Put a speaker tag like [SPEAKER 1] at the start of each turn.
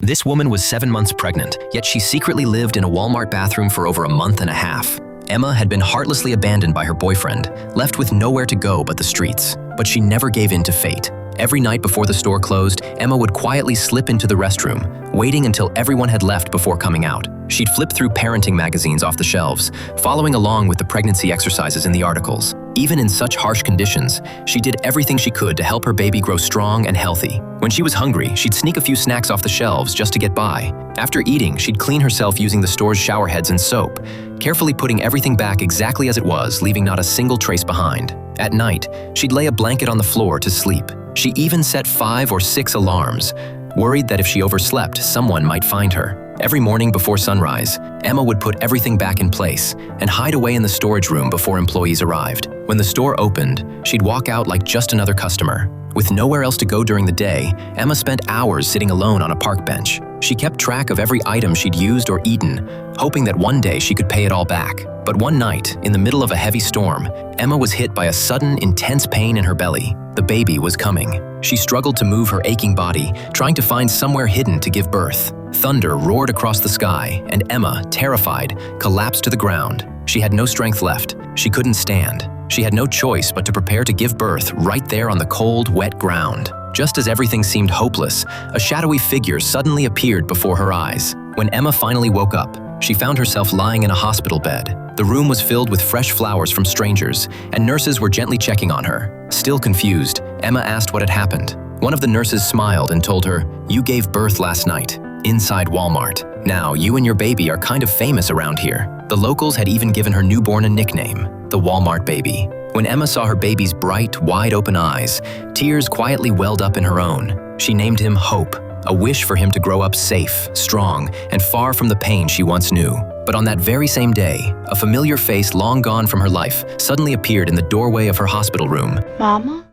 [SPEAKER 1] This woman was 7 months pregnant, yet she secretly lived in a Walmart bathroom for over a month and a half. Emma had been heartlessly abandoned by her boyfriend, left with nowhere to go but the streets. But she never gave in to fate. Every night before the store closed, Emma would quietly slip into the restroom, waiting until everyone had left before coming out. She'd flip through parenting magazines off the shelves, following along with the pregnancy exercises in the articles. Even in such harsh conditions, she did everything she could to help her baby grow strong and healthy. When she was hungry, she'd sneak a few snacks off the shelves just to get by. After eating, she'd clean herself using the store's shower heads and soap, carefully putting everything back exactly as it was, leaving not a single trace behind. At night, she'd lay a blanket on the floor to sleep. She even set 5 or 6 alarms, worried that if she overslept, someone might find her. Every morning before sunrise, Emma would put everything back in place and hide away in the storage room before employees arrived. When the store opened, she'd walk out like just another customer. With nowhere else to go during the day, Emma spent hours sitting alone on a park bench. She kept track of every item she'd used or eaten, hoping that one day she could pay it all back. But one night, in the middle of a heavy storm, Emma was hit by a sudden, intense pain in her belly. The baby was coming. She struggled to move her aching body, trying to find somewhere hidden to give birth. Thunder roared across the sky, and Emma, terrified, collapsed to the ground. She had no strength left. She couldn't stand. She had no choice but to prepare to give birth right there on the cold, wet ground. Just as everything seemed hopeless, a shadowy figure suddenly appeared before her eyes. When Emma finally woke up, she found herself lying in a hospital bed. The room was filled with fresh flowers from strangers, and nurses were gently checking on her. Still confused, Emma asked what had happened. One of the nurses smiled and told her, "You gave birth last night, inside Walmart. Now, you and your baby are kind of famous around here." The locals had even given her newborn a nickname, the Walmart Baby. When Emma saw her baby's bright, wide-open eyes, tears quietly welled up in her own. She named him Hope, a wish for him to grow up safe, strong, and far from the pain she once knew. But on that very same day, a familiar face long gone from her life suddenly appeared in the doorway of her hospital room.
[SPEAKER 2] Mama?